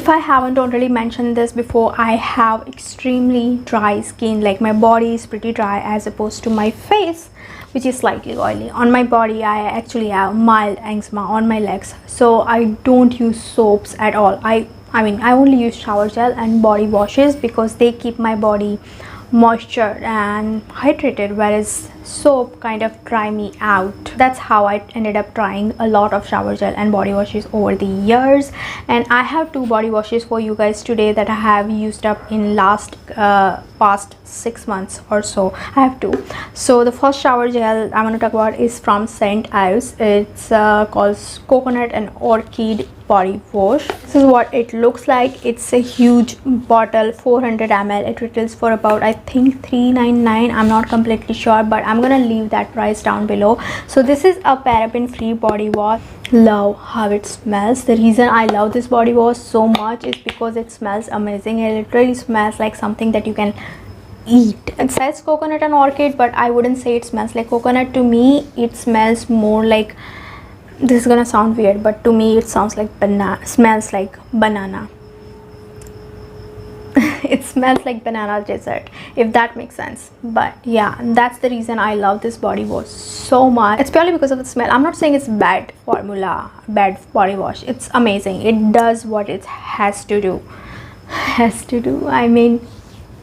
If I haven't already mentioned this before, I have extremely dry skin. Like my body is pretty dry as opposed to my face, which is slightly oily. On my body I actually have mild eczema on my legs, so I don't use soaps at all. I mean I only use shower gel and body washes because they keep my body moisture and hydrated, whereas soap kind of dry me out. That's how I ended up trying a lot of shower gel and body washes over the years. And I have two body washes for you guys today that I have used up in past 6 months or so. I have two. So the first shower gel I'm going to talk about is from Ives. It's called Coconut and Orchid body wash. This is what it looks like. It's a huge bottle, 400 ml. It retails for about I think $3.99. I'm not completely sure, but I'm gonna leave that price down below. So this is a paraben free body wash. Love how it smells. The reason I love this body wash so much is because it smells amazing. It literally smells like something that you can eat. It says coconut and orchid, but I wouldn't say it smells like coconut. To me it smells more like, this is gonna sound weird, but to me it sounds like smells like banana. It smells like banana dessert, if that makes sense. But yeah, that's the reason I love this body wash so much. It's purely because of the smell. I'm not saying it's bad formula, bad body wash. It's amazing. It does what it has to do. I mean,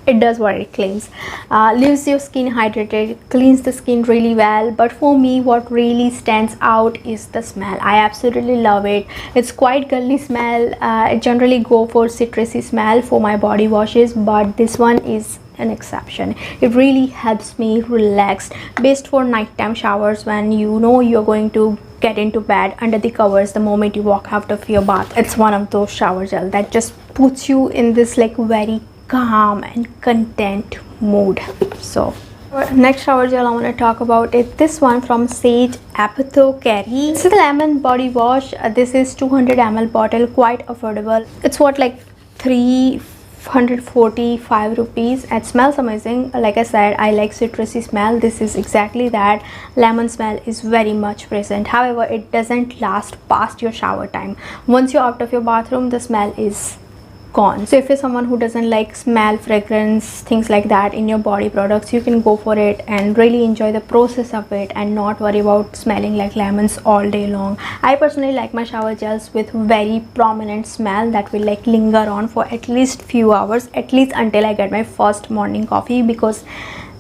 it does what it claims. Leaves your skin hydrated, cleans the skin really well. But for me, what really stands out is the smell. I absolutely love it. It's quite girly smell. I generally go for citrusy smell for my body washes, but this one is an exception. It really helps me relax, best for nighttime showers when you know you're going to get into bed under the covers the moment you walk out of your bath. It's one of those shower gel that just puts you in this like very calm and content mood. So next shower gel I want to talk about is this one from Apothecary. This is a lemon body wash. This is 200 ml bottle, quite affordable. It's what, like 345 rupees. It smells amazing. Like I said, I like citrusy smell. This is exactly that. Lemon smell is very much present. However, it doesn't last past your shower time. Once you're out of your bathroom, the smell is gone. So if you're someone who doesn't like smell, fragrance, things like that in your body products, you can go for it and really enjoy the process of it and not worry about smelling like lemons all day long. I personally like my shower gels with very prominent smell that will like linger on for at least few hours, at least until I get my first morning coffee, because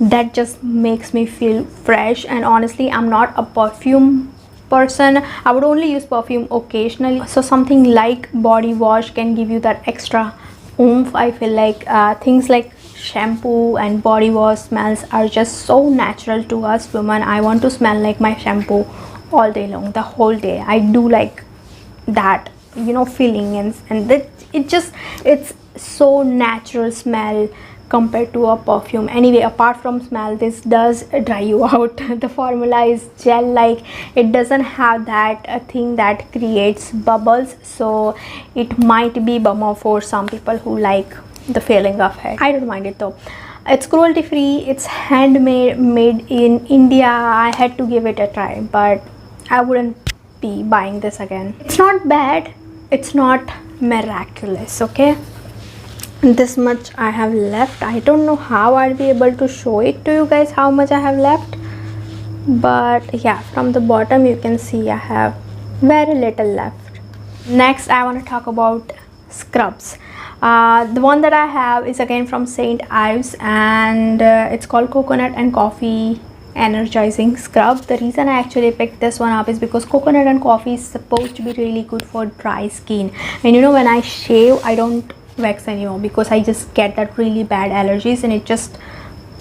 that just makes me feel fresh. And honestly, I'm not a perfume person. I would only use perfume occasionally, so something like body wash can give you that extra oomph. I feel like things like shampoo and body wash smells are just so natural to us women. I want to smell like my shampoo all day long, the whole day. I do like that, you know, feeling, and that it's so natural smell compared to a perfume. Anyway, apart from smell, this does dry you out. The formula is gel like. It doesn't have that thing that creates bubbles, so it might be bummer for some people who like the feeling of it. I don't mind it though. It's cruelty free, it's handmade, made in India. I had to give it a try, but I wouldn't be buying this again. It's not bad, it's not miraculous, okay? This much I have left. I don't know how I'll be able to show it to you guys how much I have left, but yeah, from the bottom you can see I have very little left. Next I want to talk about scrubs. The one that I have is again from Ives, and it's called Coconut and Coffee Energizing Scrub. The reason I actually picked this one up is because coconut and coffee is supposed to be really good for dry skin, and you know, when I shave I don't wax anymore because I just get that really bad allergies and it's just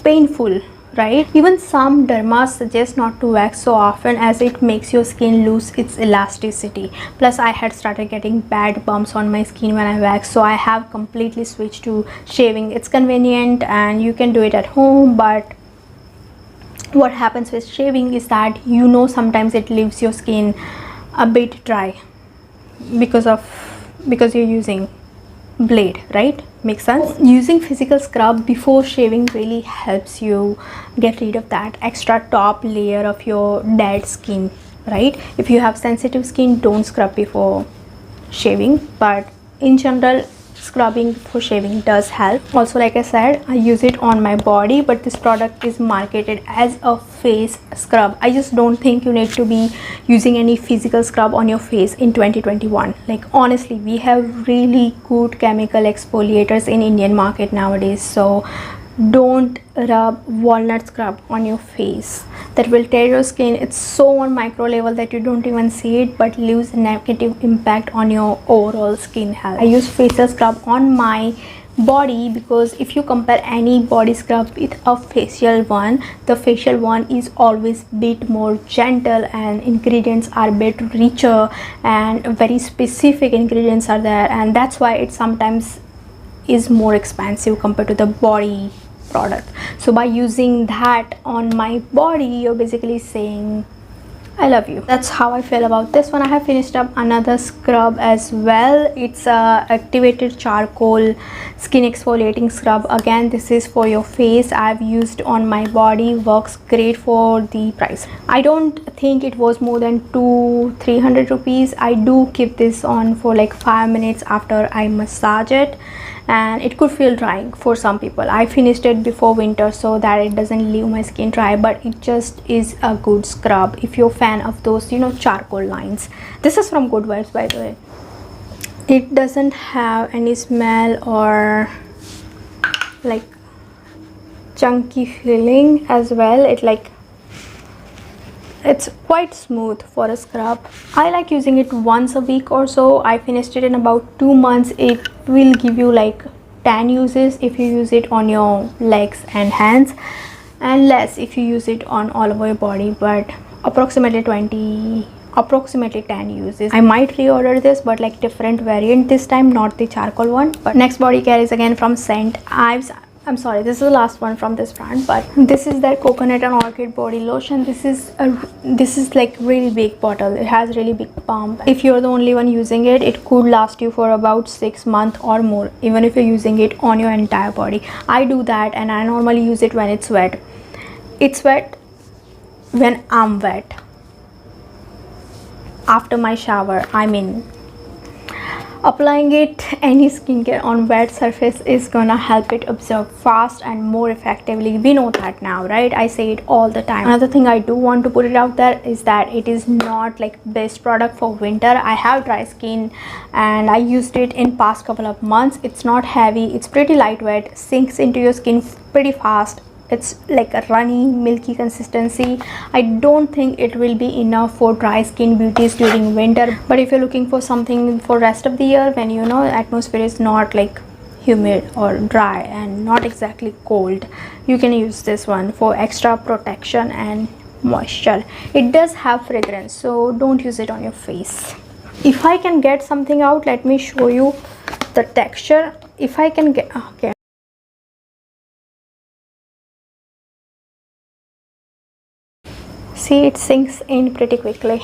painful, right? Even some dermas suggest not to wax so often as it makes your skin lose its elasticity. Plus I had started getting bad bumps on my skin when I wax, so I have completely switched to shaving. It's convenient and you can do it at home, but what happens with shaving is that, you know, sometimes it leaves your skin a bit dry because you're using blade, right? Makes sense. Using physical scrub before shaving really helps you get rid of that extra top layer of your dead skin, right? If you have sensitive skin, don't scrub before shaving, but in general, scrubbing before shaving does help. Also, like I said, I use it on my body, but this product is marketed as a face scrub. I just don't think you need to be using any physical scrub on your face in 2021. Like, honestly, we have really good chemical exfoliators in Indian market nowadays, so don't rub walnut scrub on your face. That will tear your skin. It's so on micro level that you don't even see it, but leaves a negative impact on your overall skin health. I use facial scrub on my body because if you compare any body scrub with a facial one, the facial one is always bit more gentle and ingredients are bit richer and very specific ingredients are there, and that's why it sometimes is more expensive compared to the body product. So by using that on my body, you're basically saying I love you. That's how I feel about this one. I have finished up another scrub as well. It's a activated charcoal skin exfoliating scrub. Again, this is for your face. I've used on my body, works great for the price. I don't think it was more than 200-300 rupees. I do keep this on for like 5 minutes after I massage it, and it could feel drying for some people. I finished it before winter so that it doesn't leave my skin dry, but it just is a good scrub if you're a fan of those, you know, charcoal lines. This is from Good Vibes, by the way. It doesn't have any smell or like chunky feeling as well. It's quite smooth for a scrub. I like using it once a week or so. I finished it in about 2 months. It will give you like 10 uses if you use it on your legs and hands, and less if you use it on all over your body, but approximately 10 uses. I might reorder this, but like different variant this time, not the charcoal one. But next body care is again from scent Ives. I'm sorry, this is the last one from this brand, but this is their coconut and orchid body lotion. This is like really big bottle. It has really big pump. If you're the only one using it, it could last you for about 6 months or more, even if you're using it on your entire body. I do that, and I normally use it when it's wet. It's wet when I'm wet. After my shower, I mean, applying it, any skincare on wet surface is gonna help it absorb fast and more effectively. We know that now, right? I say it all the time. Another thing I do want to put it out there is that it is not like best product for winter. I have dry skin and I used it in past couple of months. It's not heavy, it's pretty lightweight, sinks into your skin pretty fast. It's like a runny, milky consistency. I don't think it will be enough for dry skin beauties during winter, but if you're looking for something for rest of the year when, you know, atmosphere is not like humid or dry and not exactly cold, you can use this one for extra protection and moisture. It does have fragrance, so don't use it on your face. If I can get something out, let me show you the texture. If I can get, okay, see, it sinks in pretty quickly.